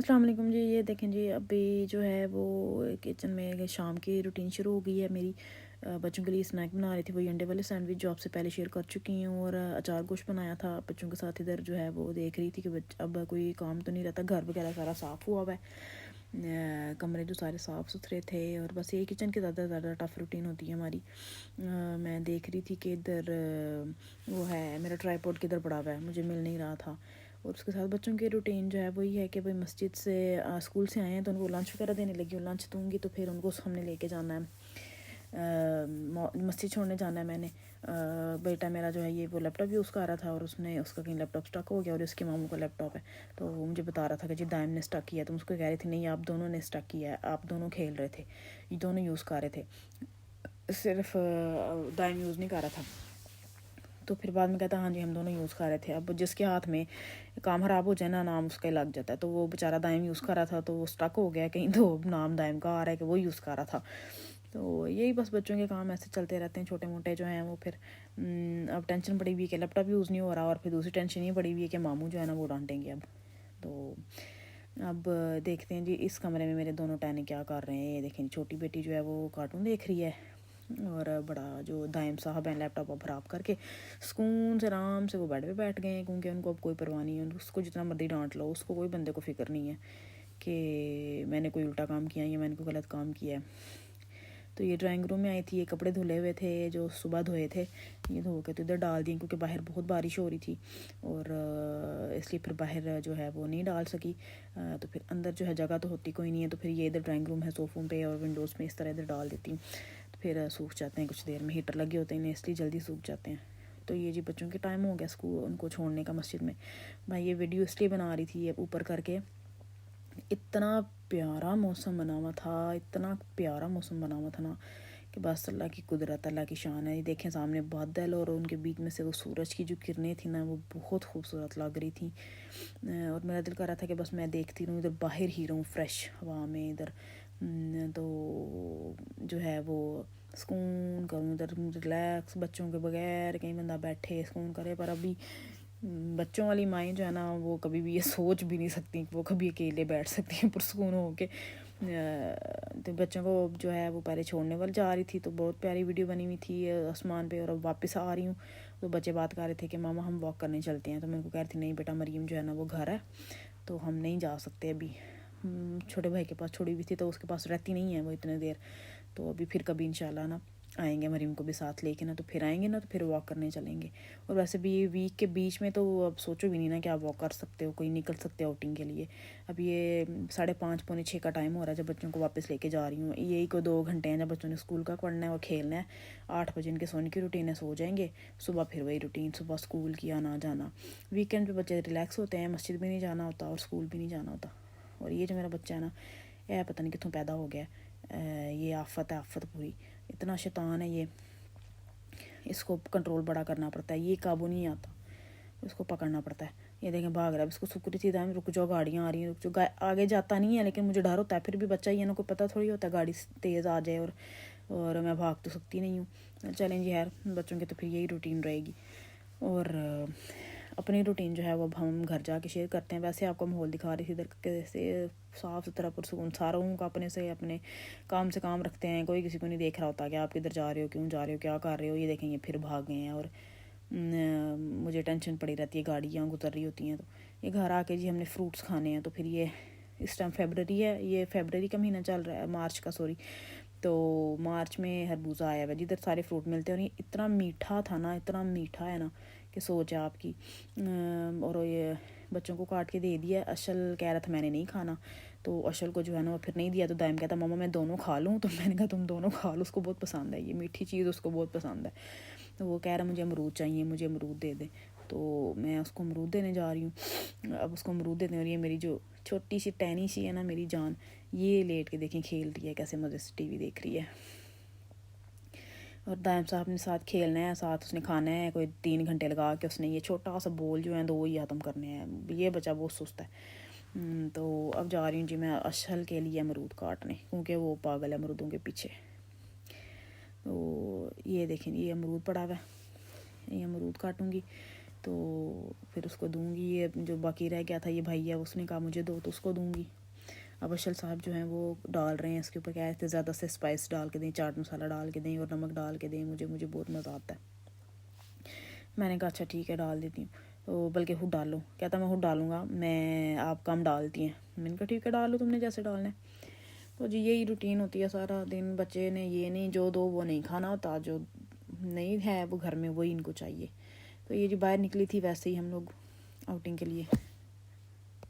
अस्सलाम वालेकुम जी। ये देखें जी, अभी जो है वो किचन में शाम की रूटीन शुरू हो गई है मेरी। बच्चों के लिए स्नैक बना रही थी, वही अंडे वाले सैंडविच जो आपसे पहले शेयर कर चुकी हूँ, और अचार गोश्त बनाया था बच्चों के साथ। इधर जो है वो देख रही थी कि अब कोई काम तो नहीं रहता, घर वगैरह सारा साफ़ हुआ हुआ है, कमरे जो सारे साफ़ सुथरे थे, और बस ये किचन की ज़्यादा टफ़ रूटीन होती है हमारी। मैं देख रही थी कि इधर वो है मेरा ट्राईपॉड किधर पड़ा हुआ है, मुझे मिल नहीं रहा था। और उसके साथ बच्चों की रूटीन जो है वही है कि भाई मस्जिद से स्कूल से आए हैं तो उनको लंच वगैरह देने लगी हूँ। लंच दूँगी तो फिर उनको हमने लेके जाना है, मस्जिद छोड़ने जाना है मैंने। बेटा मेरा जो है ये वो लैपटॉप यूज़ कर रहा था, और उसका कहीं लैपटॉप स्टक हो गया, और उसके मामू का लैपटॉप है, तो वो मुझे बता रहा था कि जी दाइम ने स्टक किया। तो उसको कह रही थी नहीं, आप दोनों ने स्टक किया है, आप दोनों खेल रहे थे, ये दोनों यूज़ कर रहे थे, सिर्फ दाइम यूज़ नहीं कर रहा था। तो फिर बाद में कहता हाँ जी हम दोनों यूज़ कर रहे थे। अब जिसके हाथ में काम ख़राब हो जाए ना, नाम उसका लग जाता है। तो वो बेचारा दाइम यूज़ कर रहा था, तो वो स्टक हो गया कहीं, तो नाम दाइम का आ रहा है कि वो यूज़ कर रहा था। तो यही बस बच्चों के काम ऐसे चलते रहते हैं, छोटे मोटे जो हैं वो। फिर अब टेंशन पड़ी हुई है कि लैपटॉप यूज़ नहीं हो रहा, और फिर दूसरी टेंशन ये पड़ी हुई है कि मामू जो है ना वो डांटेंगे अब। तो अब देखते हैं जी, इस कमरे में मेरे दोनों टैने क्या कर रहे हैं। ये देखें, छोटी बेटी जो है वो कार्टून देख रही है, और बड़ा जो दाइम साहब हैं लैपटॉप ख़राब करके सुकून से आराम से वो बेड पे बैठ गए हैं, क्योंकि उनको अब कोई परवाह नहीं है। उसको जितना मर्जी डांट लो, उसको कोई बंदे को फ़िक्र नहीं है कि मैंने कोई उल्टा काम किया या मैंने कोई गलत काम किया है। तो ये ड्राइंग रूम में आई थी, ये कपड़े धुले हुए थे जो सुबह धोए थे, ये धो के तो इधर डाल दिए, क्योंकि बाहर बहुत बारिश हो रही थी, और इसलिए फिर बाहर जो है वो नहीं डाल सकी। तो फिर अंदर जो है जगह तो होती कोई नहीं है, तो फिर ये इधर ड्राइंग रूम है, सोफ़ों पे और विंडोज़ में इस तरह इधर डाल देती हूँ। तो फिर सूख जाते हैं कुछ देर में, हीटर लगे होते हैं इसलिए जल्दी सूख जाते हैं। तो ये जी बच्चों के टाइम हो गया स्कूल उनको छोड़ने का मस्जिद में। भाई ये वीडियो इसलिए बना रही थी, ये ऊपर करके इतना प्यारा मौसम बना हुआ था, इतना प्यारा मौसम बना हुआ था ना कि बस अल्लाह की कुदरत, अल्लाह की शान है। ये देखें सामने बादल, और उनके बीच में से वो सूरज की जो किरणें थी ना, वो बहुत खूबसूरत लग रही थी। और मेरा दिल कर रहा था कि बस मैं देखती रहूँ, इधर बाहर ही रहूँ फ्रेश हवा में, इधर तो जो है वो सुकून करूँ, इधर रिलैक्स, बच्चों के बगैर कहीं बंदा बैठे सुकून करे। पर अभी बच्चों वाली माएँ जो है ना, वो कभी भी ये सोच भी नहीं सकती कि वो कभी अकेले बैठ सकती हैं पुरसुकून हो के। तो बच्चों को जो है वो पहले छोड़ने वाली जा रही थी, तो बहुत प्यारी वीडियो बनी हुई थी आसमान पे, और अब वापस आ रही हूँ तो बच्चे बात कर रहे थे कि मामा हम वॉक करने चलते हैं। तो मेरे को कह रही थी नहीं बेटा, मरीम जो है ना वो घर है, तो हम नहीं जा सकते अभी। छोटे भाई के पास छोड़ी हुई थी, तो उसके पास रहती नहीं है वो इतने देर, तो अभी फिर कभी इंशाल्लाह ना आएंगे, मरीम को भी साथ लेके ना, तो फिर आएंगे ना, तो फिर वॉक करने चलेंगे। और वैसे भी ये वीक के बीच में तो अब सोचो भी नहीं ना कि आप वॉक कर सकते हो, कोई निकल सकते हो आउटिंग के लिए। अब ये 5:30 पौने 6 का टाइम हो रहा है जब बच्चों को वापस लेके जा रही हूँ। यही को 2 घंटे हैं जब बच्चों ने स्कूल का पढ़ना है और खेलना है। 8 बजे इनके सोने की रूटीन है, सो जाएंगे, सुबह फिर वही रूटीन, सुबह स्कूल की आना जाना। वीकेंड पे बच्चे रिलैक्स होते हैं, मस्जिद भी नहीं जाना होता और स्कूल भी नहीं जाना होता। और ये जो मेरा बच्चा है ना, यह पता नहीं कितों पैदा हो गया, ये आफत है, आफत पूरी, इतना शैतान है ये। इसको कंट्रोल बड़ा करना पड़ता है, ये काबू नहीं आता, इसको पकड़ना पड़ता है। ये देखें भाग रहा है, इसको सुकरी थी दाम, रुक जाओ गाड़ियाँ आ रही हैं, रुक जाओ। आगे जाता नहीं है, लेकिन मुझे डर होता है, फिर भी बच्चा ही है ना, कोई पता थोड़ी होता है गाड़ी तेज़ आ जाए, और मैं भाग तो सकती नहीं हूँ। चलें जी, यार बच्चों की तो फिर यही रूटीन रहेगी। और अपनी रूटीन जो है वो अब हम घर जाके शेयर करते हैं। वैसे आपको माहौल दिखा रही थी इधर कैसे साफ़ सुथरा पुरसुकून, सारों का अपने से अपने काम से काम रखते हैं, कोई किसी को नहीं देख रहा होता कि आप किधर जा रहे हो, क्यों जा रहे हो, क्या कर रहे हो। ये देखेंगे फिर भाग गए हैं, और मुझे टेंशन पड़ी रहती है, गाड़ियाँ गुजर रही होती हैं। तो ये घर आके जी हमने फ्रूट्स खाने हैं, तो फिर ये इस टाइम फेबररी है, ये फेबररी का महीना चल रहा है, मार्च का सॉरी। तो मार्च में खरबूजा आया हुआ, जिधर सारे फ्रूट मिलते हैं, और ये इतना मीठा था ना, इतना मीठा है ना कि सोच है आपकी। और ये बच्चों को काट के दे दिया। अशल कह रहा था मैंने नहीं खाना, तो अशल को जो है ना वो फिर नहीं दिया। तो दाइम कहता मामा मैं दोनों खा लूँ, तो मैंने कहा तुम दोनों खा लो, उसको बहुत पसंद है ये मीठी चीज़, उसको बहुत पसंद है। तो वो कह रहा मुझे अमरूद चाहिए, मुझे अमरूद दे दे, तो मैं उसको अमरूद देने जा रही हूँ। अब उसको अमरूद देने, और ये मेरी जो छोटी सी टैनी सी है ना मेरी जान, ये लेट के देखें खेल रही है, कैसे मज़े से टीवी देख रही है। और दाइम साहब ने साथ खेलना है, साथ उसने खाना है, कोई 3 घंटे लगा के उसने ये छोटा सा बोल जो है 2 ही ख़त्म करने हैं। ये बच्चा बहुत सुस्त है। तो अब जा रही हूँ जी मैं अशल के लिए अमरूद काटने, क्योंकि वो पागल है अमरूदों के पीछे। तो ये देखें ये अमरूद पड़ा हुआ है, ये अमरूद काटूँगी। तो پھر اس کو دوں گی. یہ جو باقی رہ گیا تھا یہ بھائی ہے اس نے کہا مجھے دو تو اس کو دوں گی. اب اشل صاحب جو ہیں وہ ڈال رہے ہیں اس کے اوپر, کہہ رہے تھے زیادہ سے اسپائس ڈال کے دیں, چاٹ مسالہ ڈال کے دیں اور نمک ڈال کے دیں, مجھے بہت مزہ آتا ہے. میں نے کہا اچھا ٹھیک ہے ڈال دیتی ہوں. تو بلکہ خود ڈالو, کہتا میں خود ڈالوں گا, میں آپ کم ڈالتی ہیں. میں نے کہا ٹھیک ہے ڈالو تم نے جیسے ڈالنا ہے. تو جی یہی روٹین ہوتی ہے سارا دن. بچے نے یہ نہیں جو دو وہ نہیں کھانا ہوتا, جو نہیں ہے وہ گھر میں وہی ان کو چاہیے. تو یہ جو باہر نکلی تھی ویسے ہی ہم لوگ آؤٹنگ کے لیے